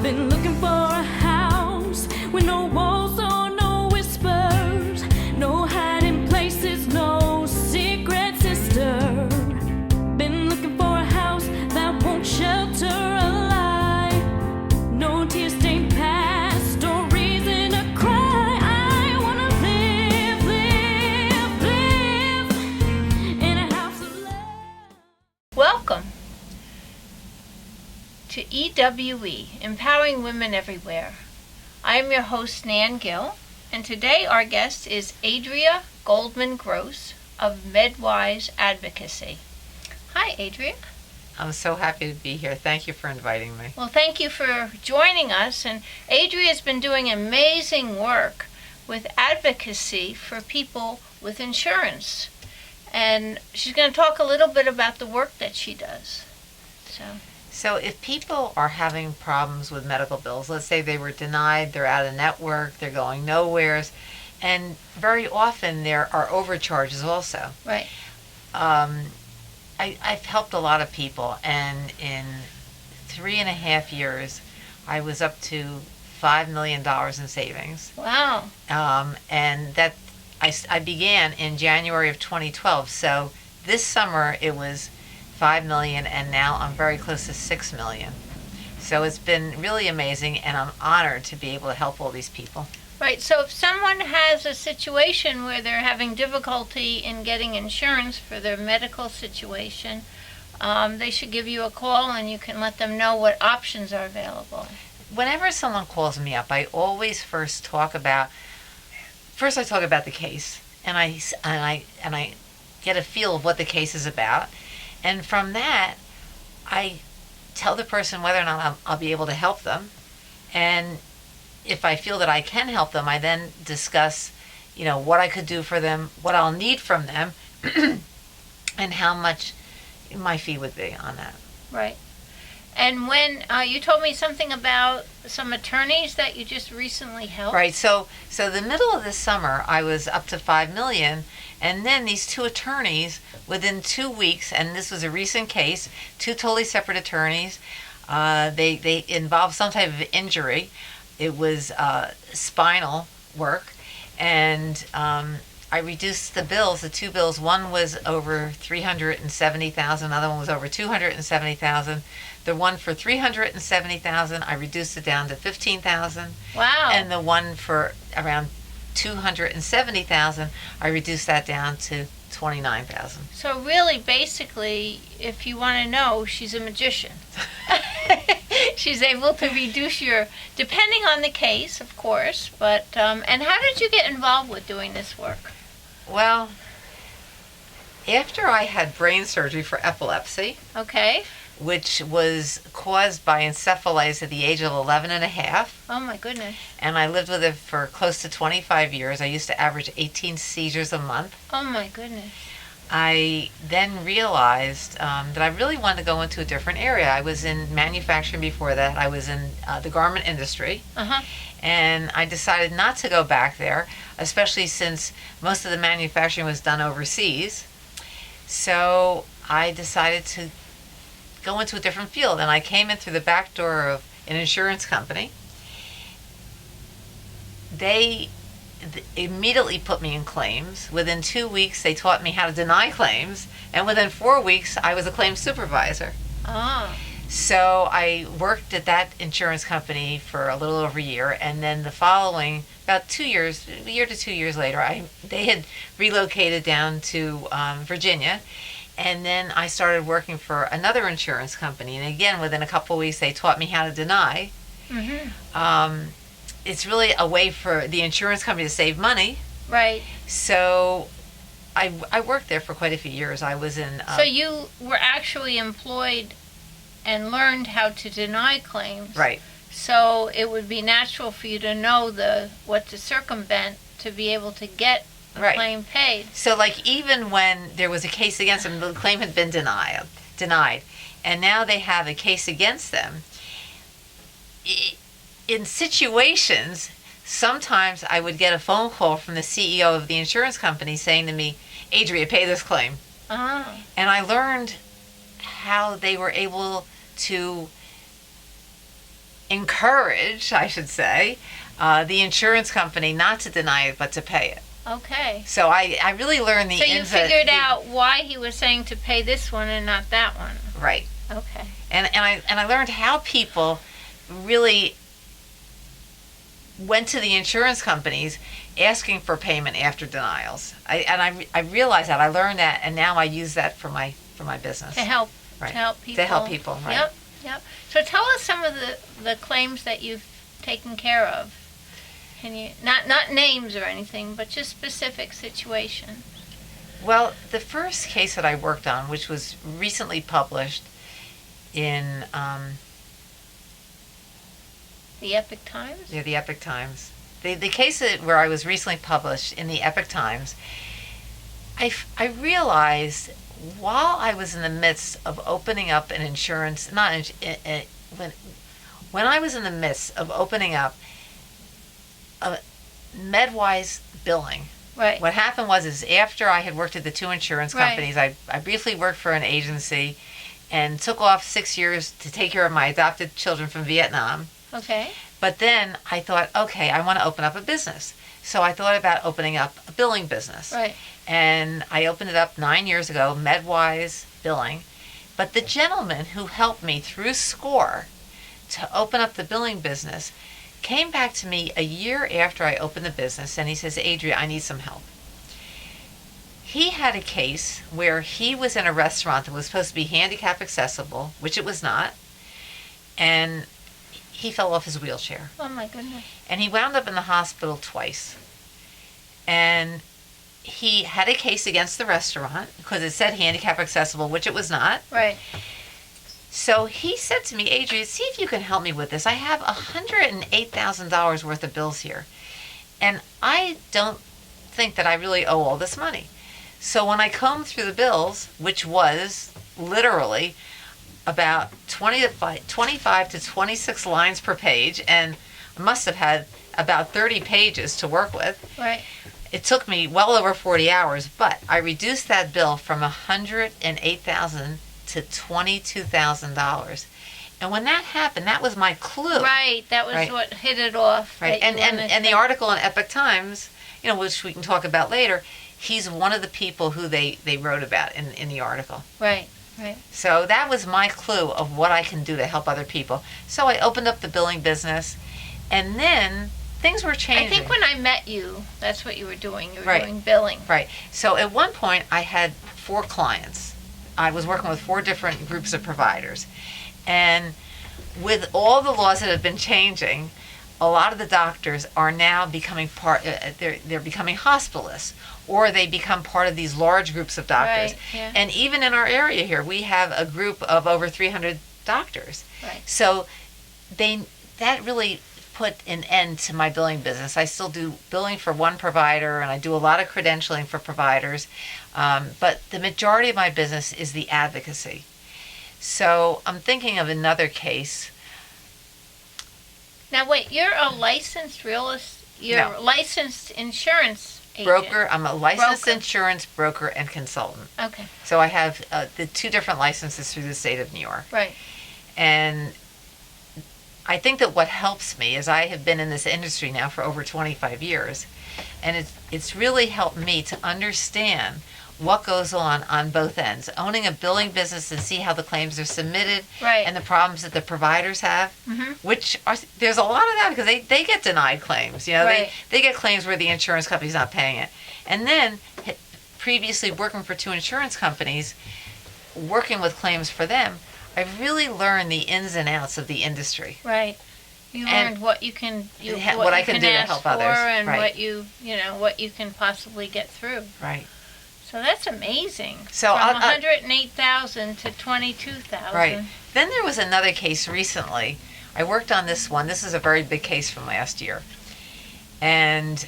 I've been looking for a house with no walls or no whispers, no hiding places, no secret sister. Been looking for a house that won't shelter a lie, no tear-stained past or reason to cry. I wanna live in a house of love. Welcome to EWE, Empowering Women Everywhere. I am your host, Nan Gill, and today our guest is Adria Goldman Gross of MedWise Advocacy. Hi, Adria. I'm so happy to be here. Thank you for inviting me. Well, thank you for joining us. And Adria's been doing amazing work with advocacy for people with insurance. And she's going to talk a little bit about the work that she does. So if people are having problems with medical bills, let's say they were denied, they're out of network, they're going nowheres, and very often there are overcharges also. Right. I've helped a lot of people, and in 3.5 years, I was up to $5 million in savings. Wow. And that I began in January of 2012. So this summer it was 5 million, and now I'm very close to 6 million. So it's been really amazing, and I'm honored to be able to help all these people. Right, so if someone has a situation where they're having difficulty in getting insurance for their medical situation, they should give you a call and you can let them know what options are available. Whenever someone calls me up, I always first talk about the case, and I get a feel of what the case is about. And from that, I tell the person whether or not I'll be able to help them. And if I feel that I can help them, I then discuss, what I could do for them, what I'll need from them, and how much my fee would be on that. Right. And when you told me something about some attorneys that you just recently helped. Right. So the middle of this summer, I was up to 5 million, and then these two attorneys, within 2 weeks, and this was a recent case, two totally separate attorneys. They involved some type of injury. It was spinal work, and I reduced the bills, the two bills. One was over $370,000, another one was over $270,000. The one for $370,000, I reduced it down to $15,000. Wow. And the one for around $270,000, I reduced that down to $29,000. So really, basically, if you want to know, she's a magician. She's able to reduce depending on the case, of course, but, and how did you get involved with doing this work? Well, after I had brain surgery for epilepsy, Okay. which was caused by encephalitis at the age of 11 and a half. Oh my goodness. And I lived with it for close to 25 years. I used to average 18 seizures a month. Oh my goodness. I then realized that I really wanted to go into a different area. I was in manufacturing before that. I was in the garment industry. Uh-huh. And I decided not to go back there, especially since most of the manufacturing was done overseas. So I decided to go into a different field, and I came in through the back door of an insurance company. They immediately put me in claims. Within 2 weeks, they taught me how to deny claims, and within 4 weeks, I was a claims supervisor. Ah. So I worked at that insurance company for a little over a year, and then the following, about 2 years, a year to 2 years later, they had relocated down to Virginia. And then I started working for another insurance company. And again, within a couple of weeks, they taught me how to deny. Mm-hmm. It's really a way for the insurance company to save money. Right. So I worked there for quite a few years. I was in... So you were actually employed and learned how to deny claims. Right. So it would be natural for you to know what to circumvent to be able to get the Right. claim paid. So like even when there was a case against them, the claim had been denied, and now they have a case against them. In situations, sometimes I would get a phone call from the CEO of the insurance company saying to me, Adria, pay this claim. Ah. And I learned how they were able to encourage, I should say, the insurance company not to deny it but to pay it. Okay. So I really learned the So you ins figured out why he was saying to pay this one and not that one. right. Okay. And I learned how people really went to the insurance companies asking for payment after denials. I realized that. I learned that, and now I use that for my business. To help. Right. To help people. To help people, right. Yep. Yep. So tell us some of the claims that you've taken care of. Can you not names or anything, but just specific situation? Well, the first case that I worked on, which was recently published in The Epic Times? the Epic Times. The case where I was recently published in the Epic Times, I realized while I was in the midst of opening up an insurance, when I was in the midst of opening up a MedWise billing. Right. What happened is after I had worked at the two insurance Right. companies, I briefly worked for an agency and took off 6 years to take care of my adopted children from Vietnam. Okay. But then I thought, okay, I want to open up a business. So I thought about opening up a billing business. Right. And I opened it up 9 years ago, MedWise Billing. But the gentleman who helped me through SCORE to open up the billing business came back to me a year after I opened the business, and he says, Adria, I need some help. He had a case where he was in a restaurant that was supposed to be handicap accessible, which it was not, and he fell off his wheelchair. Oh my goodness. And he wound up in the hospital twice. And he had a case against the restaurant because it said handicap accessible, which it was not. Right. So he said to me, Adria, see if you can help me with this. I have $108,000 worth of bills here. And I don't think that I really owe all this money. So when I combed through the bills, which was literally about 25 to 26 lines per page, and I must have had about 30 pages to work with. Right. It took me well over 40 hours, but I reduced that bill from $108,000 to $22,000. And when that happened, that was my clue. Right. That was Right. what hit it off. Right. that you wanted And the to- article in Epic Times, which we can talk about later, he's one of the people who they wrote about in the article. Right. Right. So that was my clue of what I can do to help other people. So I opened up the billing business, and then things were changing. I think when I met you, that's what you were doing. You were Right. doing billing. Right. So at one point, I had 4 clients. I was working with 4 different groups of providers. And with all the laws that have been changing, a lot of the doctors are now becoming they're becoming hospitalists, or they become part of these large groups of doctors. Right, yeah. And even in our area here, we have a group of over 300 doctors. Right. So that really put an end to my billing business. I still do billing for one provider, and I do a lot of credentialing for providers. But the majority of my business is the advocacy. So I'm thinking of another case. Now wait, you're a licensed you're No. a licensed insurance agent. Broker. I'm a licensed Broker. insurance broker and consultant. Okay. So I have the 2 different licenses through the state of New York. Right. And I think that what helps me is I have been in this industry now for over 25 years, and it's really helped me to understand what goes on both ends. Owning a billing business and see how the claims are submitted, Right. and the problems that the providers have, Mhm. which there's a lot of that because they get denied claims. Right. They get claims where the insurance company's not paying it. And then previously working for 2 insurance companies, working with claims for them, I really learned the ins and outs of the industry. Right. You And learned what you can what I you can do to ask help for others. and Right. what you can possibly get through. Right. So that's amazing. So from I'll- 108,000 to 22,000. Right. Then there was another case recently. I worked on this one. This is a very big case from last year. And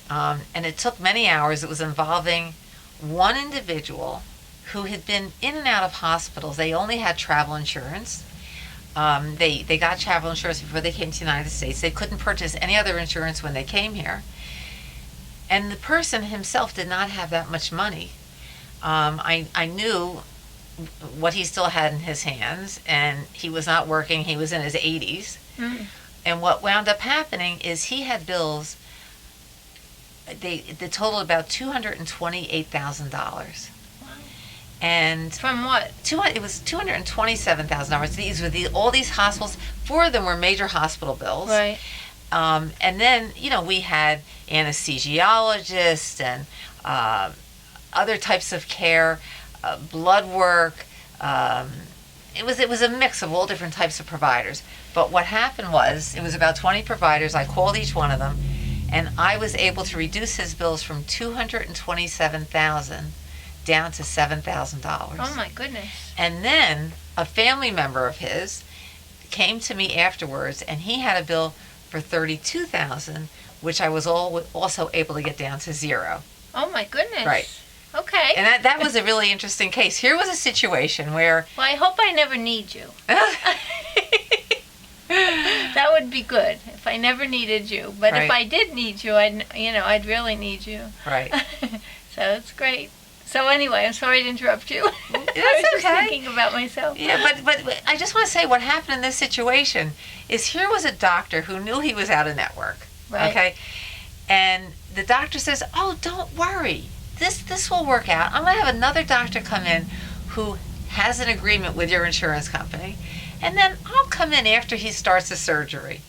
it took many hours. It was involving one individual who had been in and out of hospitals. They only had travel insurance. They got travel insurance before they came to the United States. They couldn't purchase any other insurance when they came here. And the person himself did not have that much money. I knew what he still had in his hands, and he was not working. He was in his 80s. Mm. And what wound up happening is he had bills, they totaled about $228,000. And From what? it was $227,000. These were all these hospitals. 4 of them were major hospital bills. Right. And then, we had anesthesiologists and other types of care, blood work. It was a mix of all different types of providers. But what happened was, it was about 20 providers. I called each one of them, and I was able to reduce his bills from $227,000 down to $7,000. Oh my goodness. And then a family member of his came to me afterwards, and he had a bill for $32,000, which I was also able to get down to $0. Oh my goodness. Right. Okay. And that was a really interesting case. Here was a situation where Well, I hope I never need you. That would be good if I never needed you. But Right. if I did need you, I'd really need you. Right. So it's great. So anyway, I'm sorry to interrupt you. I was That's just okay. thinking about myself. Yeah, but I just want to say what happened in this situation is here was a doctor who knew he was out of network. Right. Okay. And the doctor says, "Oh, don't worry. This will work out. I'm going to have another doctor come in who has an agreement with your insurance company, and then I'll come in after he starts the surgery."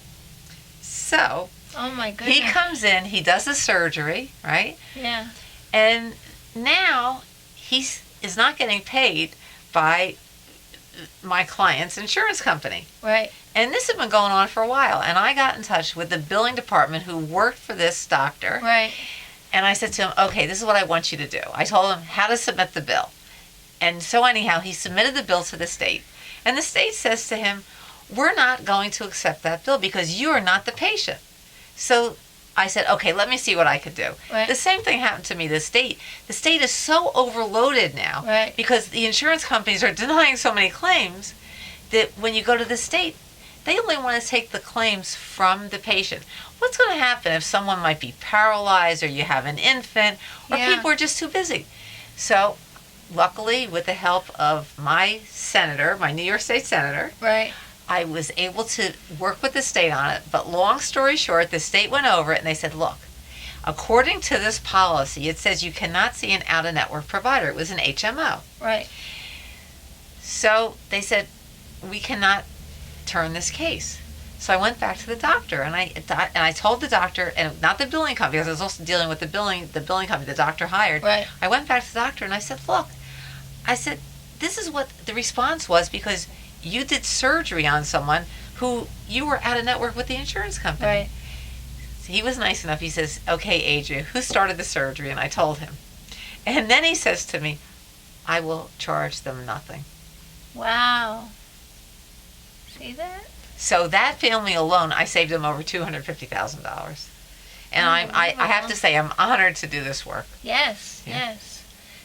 So Oh my goodness. he comes in, he does the surgery, right? Yeah. And now he is not getting paid by my client's insurance company. Right. And this had been going on for a while. And I got in touch with the billing department who worked for this doctor. Right. And I said to him, "Okay, this is what I want you to do." I told him how to submit the bill. And so anyhow, he submitted the bill to the state. And the state says to him, "We're not going to accept that bill because you are not the patient." So I said, "Okay, let me see what I could do." Right. The same thing happened to me. The state is so overloaded now, Right. because the insurance companies are denying so many claims that when you go to the state, they only want to take the claims from the patient. What's going to happen if someone might be paralyzed, or you have an infant, or Yeah. people are just too busy? So luckily, with the help of my senator, my New York State senator, Right. I was able to work with the state on it. But long story short, the state went over it and they said, "Look, according to this policy, it says you cannot see an out-of-network provider." It was an HMO. Right. So they said, "We cannot turn this case." So I went back to the doctor, and I told the doctor, and not the billing company, because I was also dealing with the billing company the doctor hired. Right. I went back to the doctor and I said, "Look," I said, "this is what the response was, because you did surgery on someone who you were out of network with the insurance company." Right. So he was nice enough. He says, "Okay, Adria, who started the surgery?" And I told him. And then he says to me, "I will charge them nothing." Wow. See that? So that family alone, I saved them over $250,000. And I have to say, I'm honored to do this work. Yes. Yeah. Yes.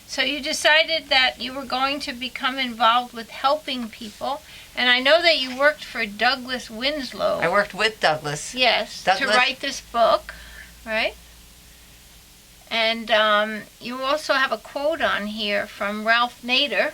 So you decided that you were going to become involved with helping people, and I know that you worked for Douglas Winslow. I worked with Douglas. Yes, Douglas. to write this book, right? And you also have a quote on here from Ralph Nader.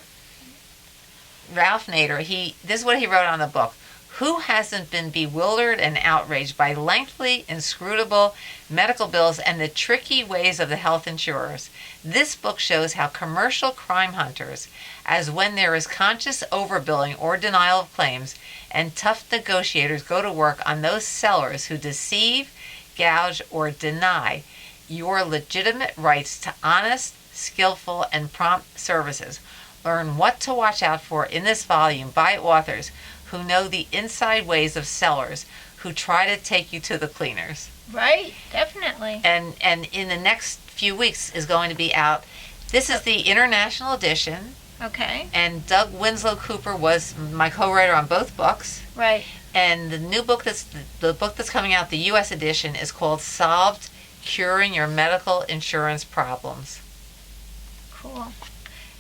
Ralph Nader, this is what he wrote on the book. "Who hasn't been bewildered and outraged by lengthy, inscrutable medical bills and the tricky ways of the health insurers? This book shows how commercial crime hunters, as when there is conscious overbilling or denial of claims, and tough negotiators go to work on those sellers who deceive, gouge, or deny your legitimate rights to honest, skillful, and prompt services. Learn what to watch out for in this volume by authors who know the inside ways of sellers who try to take you to the cleaners." Right, definitely. And in the next few weeks is going to be out. This is the international edition, Okay, and Doug Winslow Cooper was my co-writer on both books. right. And the new book the book that's coming out, the U.S. edition, is called "Solved: Curing Your Medical Insurance Problems." Cool.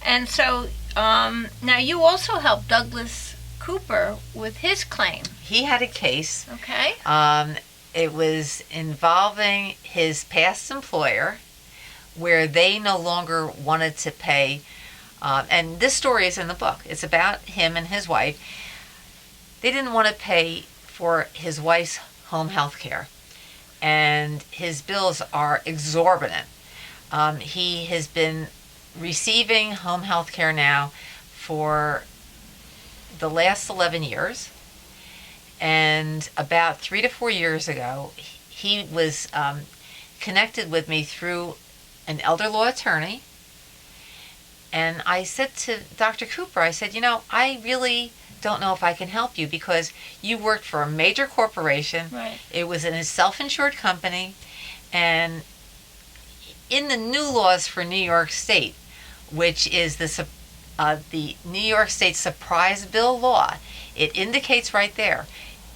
And so now you also helped Douglas Cooper with his claim. He had a case. Okay. It was involving his past employer, where they no longer wanted to pay. And this story is in the book. It's about him and his wife. They didn't want to pay for his wife's home health care, and his bills are exorbitant. He has been receiving home health care now for the last 11 years, and about 3 to 4 years ago, he was connected with me through an elder law attorney. And I said to Dr. Cooper, I said, I really don't know if I can help you because you worked for a major corporation. Right. It was in a self-insured company. And in the new laws for New York State, which is the New York State surprise bill law, it indicates right there,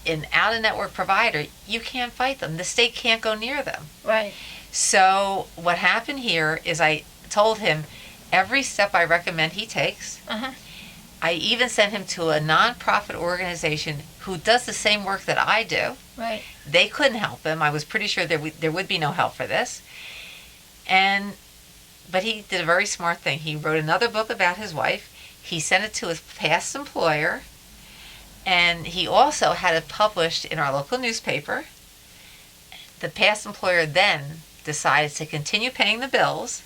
an out-of-network provider, you can't fight them. The state can't go near them. Right. So what happened here is I told him every step I recommend he takes. Uh-huh. I even sent him to a nonprofit organization who does the same work that I do. Right. They couldn't help him. I was pretty sure there would be no help for this. But he did a very smart thing. He wrote another book about his wife. He sent it to his past employer. And he also had it published in our local newspaper. The past employer then decided to continue paying the bills.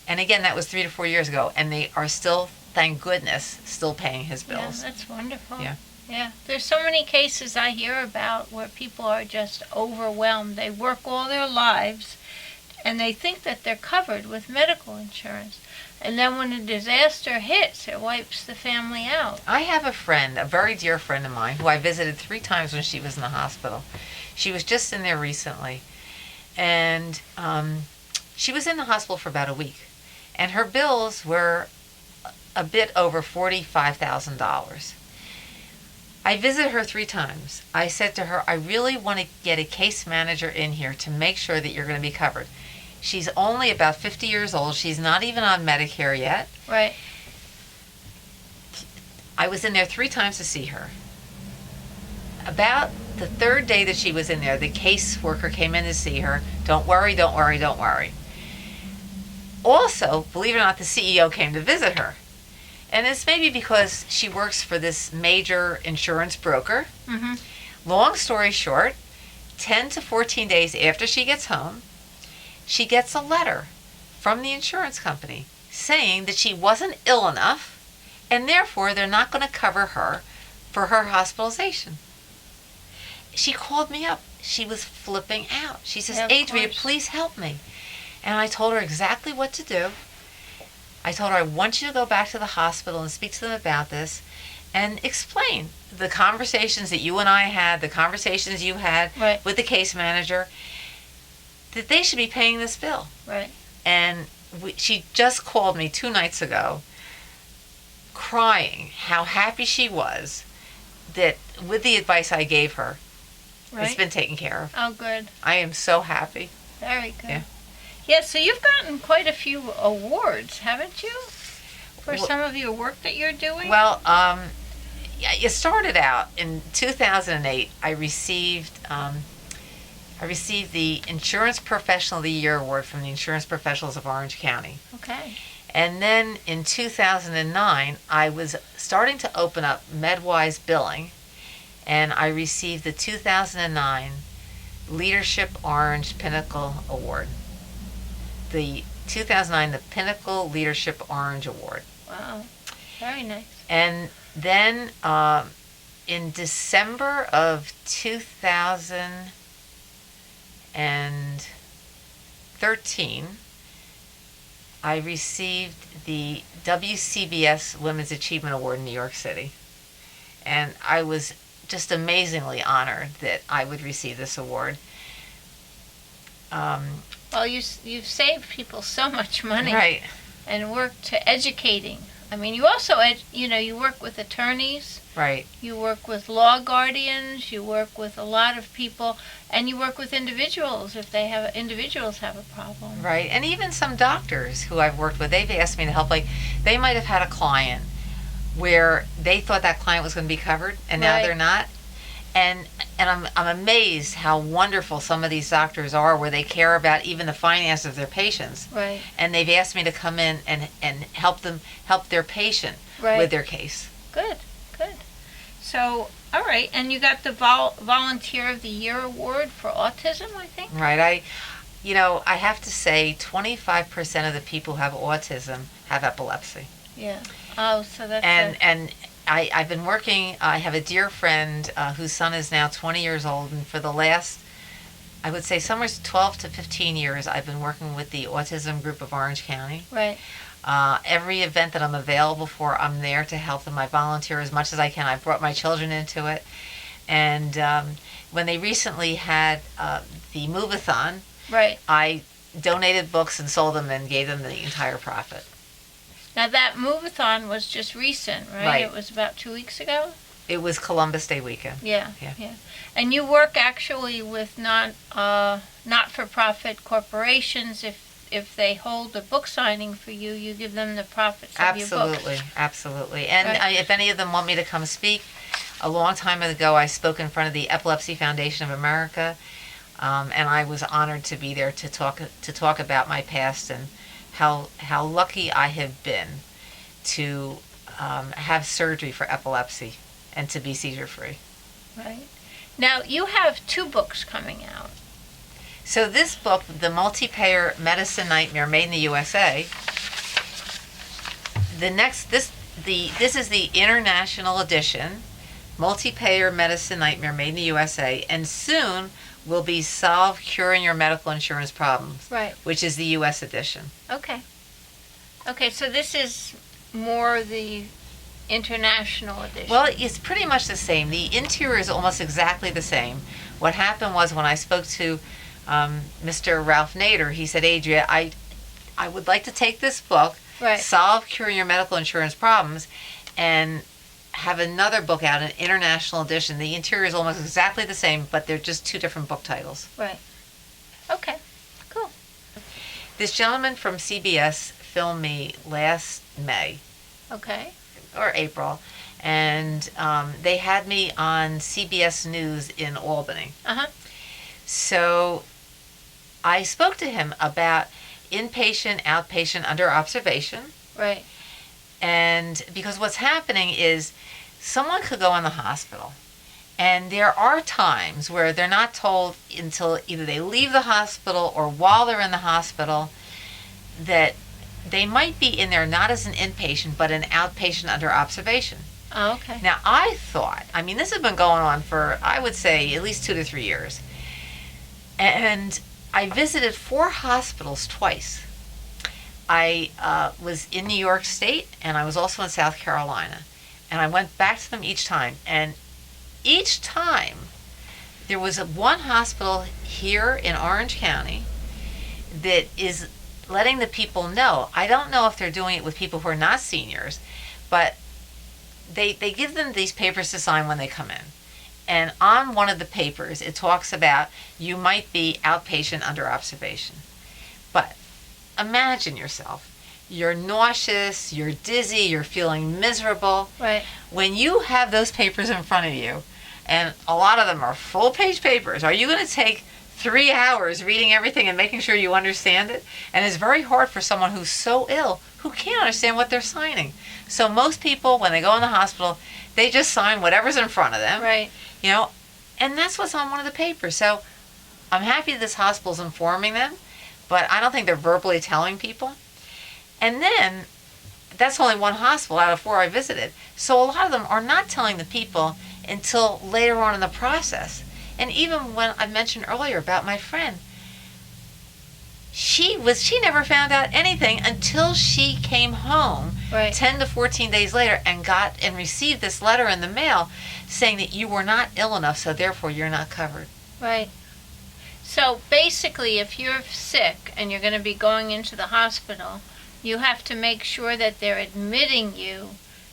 And again, that was 3 to 4 years ago. And they are still, thank goodness, still paying his bills. Yeah, that's wonderful. Yeah. Yeah. There's so many cases I hear about where people are just overwhelmed. They work all their lives and they think that they're covered with medical insurance. And then when a disaster hits, it wipes the family out. I have a friend, a very dear friend of mine, who I visited 3 times when she was in the hospital. She was just in there recently. And she was in the hospital for about a week. And her bills were a bit over $45,000. I visited her 3 times. I said to her, I really want to get a case manager in here to make sure that you're going to be covered. She's only about 50 years old. She's not even on Medicare yet. Right. I was in there 3 times to see her. About the 3rd day that she was in there, the caseworker came in to see her. Don't worry, don't worry, don't worry. Also, believe it or not, the CEO came to visit her. And it's maybe because she works for this major insurance broker. Mm-hmm. Long story short, 10 to 14 days after she gets home, she gets a letter from the insurance company saying that she wasn't ill enough and therefore they're not going to cover her for her hospitalization. She called me up. She was flipping out. She says, Yeah, of Adria, course. please help me. And I told her exactly what to do. I told her, I want you to go back to the hospital and speak to them about this and explain the conversations that you and I had, the conversations you had Right. with the case manager, that they should be paying this bill. Right. And she just called me 2 nights ago crying how happy she was that with the advice I gave her, Right. it's been taken care of. Oh, good. I am so happy. Very good. Yeah. Yeah, so you've gotten quite a few awards, haven't you? For Well- some of your work that you're doing? Well, yeah, it started out in 2008. I received the Insurance Professional of the Year Award from the Insurance Professionals of Orange County. Okay. And then in 2009, I was starting to open up MedWise billing, and I received the 2009 Leadership Orange Pinnacle Award. The 2009, the Pinnacle Leadership Orange Award. Wow. Very nice. And then in December of 2013, I received the WCBS Women's Achievement Award in New York City. And I was just amazingly honored that I would receive this award. Well, you've saved people so much money. Right. And worked to educating. I mean, you also, you work with attorneys. Right. You work with law guardians. You work with a lot of people, and you work with individuals if individuals have a problem. Right. And even some doctors who I've worked with, they've asked me to help. Like, they might have had a client where they thought that client was going to be covered, and now Right. they're not. And I'm amazed how wonderful some of these doctors are, where they care about even the finances of their patients. Right. And they've asked me to come in and help their patient Right. with their case. Good. Good. So, all right, and you got the Volunteer of the Year award for autism, I think. Right. I have to say 25% of the people who have autism have epilepsy. Yeah. Oh, so that's And I've been working, I have a dear friend whose son is now 20 years old, and for the last, I would say somewhere 12 to 15 years, I've been working with the autism group of Orange County. right. Every event that I'm available for, I'm there to help them. I volunteer as much as I can. I've brought my children into it. And when they recently had the move-a-thon, Right. I donated books and sold them and gave them the entire profit. Now that move-a-thon was just recent, right? Right. It was about 2 weeks ago. It was Columbus Day weekend. Yeah. Yeah. And you work actually with not-for-profit corporations. If they hold a book signing for you, you give them the profits of your books. Absolutely. And Right. if any of them want me to come speak, a long time ago I spoke in front of the Epilepsy Foundation of America, and I was honored to be there to talk about my past and how lucky I have been to have surgery for epilepsy and to be seizure free. Right. Now you have 2 books coming out. So this book, The Multi-Payer Medicine Nightmare Made in the USA, this is the international edition, Multi-Payer Medicine Nightmare Made in the USA, and soon will be Solve Curing Your Medical Insurance Problems, Right. which is the US edition. Okay. Okay, so this is more the international edition. Well, it's pretty much the same. The interior is almost exactly the same. What happened was when I spoke to Mr. Ralph Nader, he said, Adria, I would like to take this book, Right. Solve Curing Your Medical Insurance Problems, and have another book out, an international edition. The interior is almost exactly the same, but they're just 2 different book titles. Right. Okay. Cool. This gentleman from CBS filmed me last May Okay. or April, and they had me on CBS News in Albany. Uh-huh. So I spoke to him about inpatient, outpatient, under observation. Right. And because what's happening is someone could go in the hospital, and there are times where they're not told until either they leave the hospital or while they're in the hospital that they might be in there not as an inpatient but an outpatient under observation. Oh, okay. Now I thought, this has been going on for, I would say, at least 2 to 3 years. And I visited 4 hospitals twice. I was in New York State, and I was also in South Carolina. And I went back to them each time. And each time, there was one hospital here in Orange County that is letting the people know. I don't know if they're doing it with people who are not seniors, but they give them these papers to sign when they come in. And on one of the papers, it talks about you might be outpatient under observation. But imagine yourself. You're nauseous, you're dizzy, you're feeling miserable. Right. When you have those papers in front of you, and a lot of them are full-page papers, are you going to take 3 hours reading everything and making sure you understand it? And it's very hard for someone who's so ill, who can't understand what they're signing. So most people, when they go in the hospital, they just sign whatever's in front of them. Right. And that's what's on one of the papers. So I'm happy this hospital's informing them, but I don't think they're verbally telling people. And then, that's only one hospital out of 4 I visited. So a lot of them are not telling the people until later on in the process. And even when I mentioned earlier about my friend, she never found out anything until she came home Right. 10 to 14 days later and got and received this letter in the mail saying that you were not ill enough, so therefore you're not covered. Right. So basically, if you're sick and you're going to be going into the hospital, you have to make sure that they're admitting you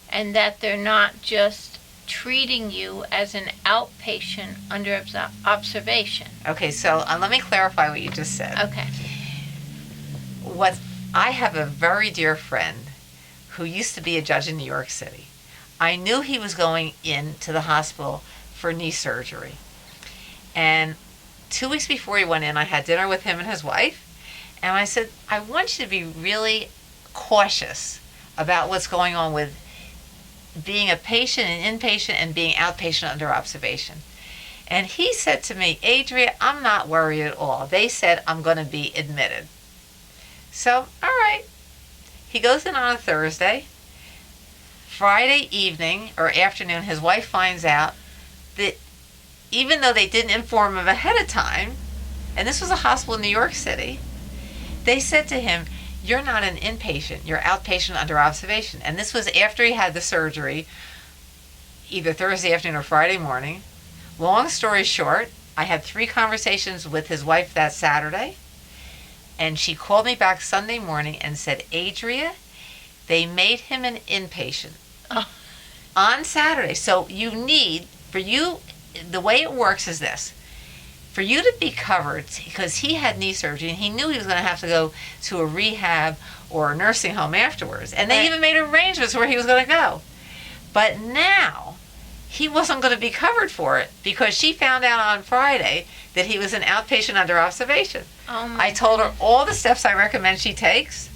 and that they're not just treating you as an outpatient under observation. Okay, so let me clarify what you just said. Okay. I have a very dear friend who used to be a judge in New York City. I knew he was going into the hospital for knee surgery. And 2 weeks before he went in, I had dinner with him and his wife. And I said, I want you to be really cautious about what's going on with being a patient and inpatient and being outpatient under observation. And he said to me, Adria, I'm not worried at all. They said I'm going to be admitted. So, all right. He goes in on a Thursday. Friday evening or afternoon, his wife finds out that even though they didn't inform him ahead of time, and this was a hospital in New York City, they said to him, you're not an inpatient, you're outpatient under observation. And this was after he had the surgery, either Thursday afternoon or Friday morning. Long story short, I had 3 conversations with his wife that Saturday, and she called me back Sunday morning and said, Adria, they made him an inpatient on Saturday. So you need, for you, the way it works is this. For you to be covered, because he had knee surgery and he knew he was going to have to go to a rehab or a nursing home afterwards. And they even made arrangements where he was going to go. But now, he wasn't going to be covered for it because she found out on Friday that he was an outpatient under observation. I told her all the steps I recommend she takes.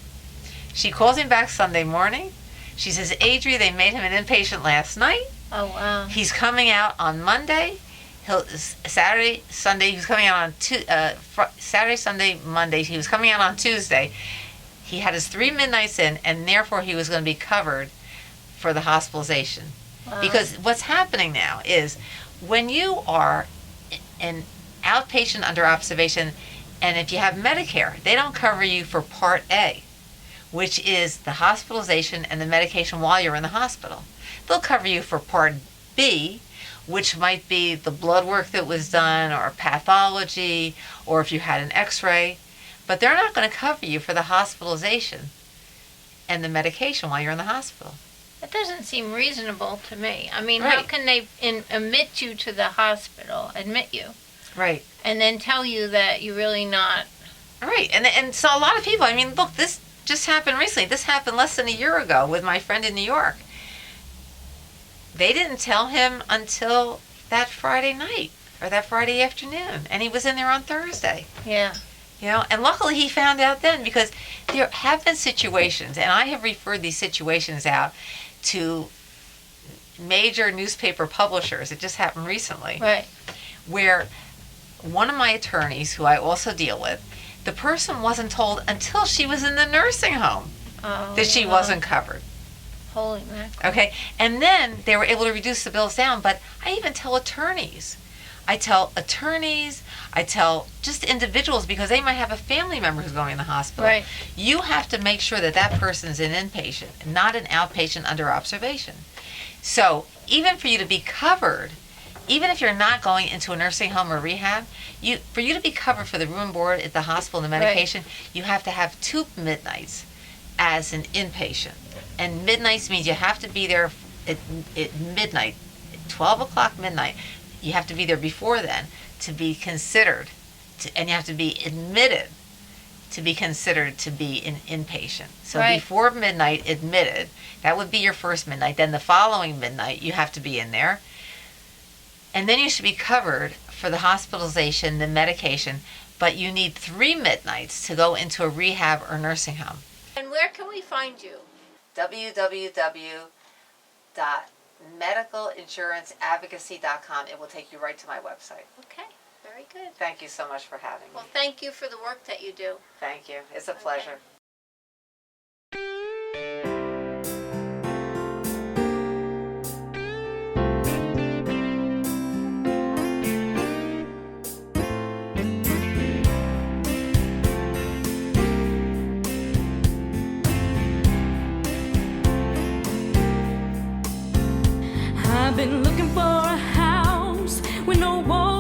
She calls him back Sunday morning. She says, Adria, they made him an inpatient last night. Oh, wow. He's coming out on Monday. Saturday, Sunday, he was coming out on Saturday, Sunday, Monday. He was coming out on Tuesday. He had his 3 midnights in, and therefore he was going to be covered for the hospitalization. Wow. Because what's happening now is when you are an outpatient under observation, and if you have Medicare, they don't cover you for Part A, which is the hospitalization and the medication while you're in the hospital. They'll cover you for Part B, which might be the blood work that was done or pathology or if you had an x-ray, but they're not going to cover you for the hospitalization and the medication while you're in the hospital. That doesn't seem reasonable to me. I mean, how can they admit you to the hospital, admit you, right, and then tell you that you're really not? Right, and so a lot of people, I mean, look, this just happened recently. This happened less than a year ago with my friend in New York. They didn't tell him until that Friday night or that Friday afternoon, and he was in there on Thursday. Yeah. You know, and luckily he found out then, because there have been situations, and I have referred these situations out to major newspaper publishers. It just happened recently. Right. Where one of my attorneys, who I also deal with, the person wasn't told until she was in the nursing home that she wasn't covered. Holy mackerel. Okay, and then they were able to reduce the bills down, but I even tell attorneys. I tell just individuals, because they might have a family member who's going in the hospital. Right. You have to make sure that that person is an inpatient, not an outpatient under observation. So even for you to be covered, even if you're not going into a nursing home or rehab, for you to be covered for the room and board at the hospital and the medication, you have to have 2 midnights as an inpatient. And midnights means you have to be there at midnight, 12 o'clock midnight. You have to be there before then to be considered, and you have to be admitted to be considered to be an inpatient. So before midnight, admitted, that would be your first midnight. Then the following midnight, you have to be in there. And then you should be covered for the hospitalization, the medication, but you need 3 midnights to go into a rehab or nursing home. And where can we find you? www.medicalinsuranceadvocacy.com. It will take you right to my website. Okay, very good. Thank you so much for having me. Well, thank you for the work that you do. Thank you. It's a pleasure. I've been looking for a house with no walls.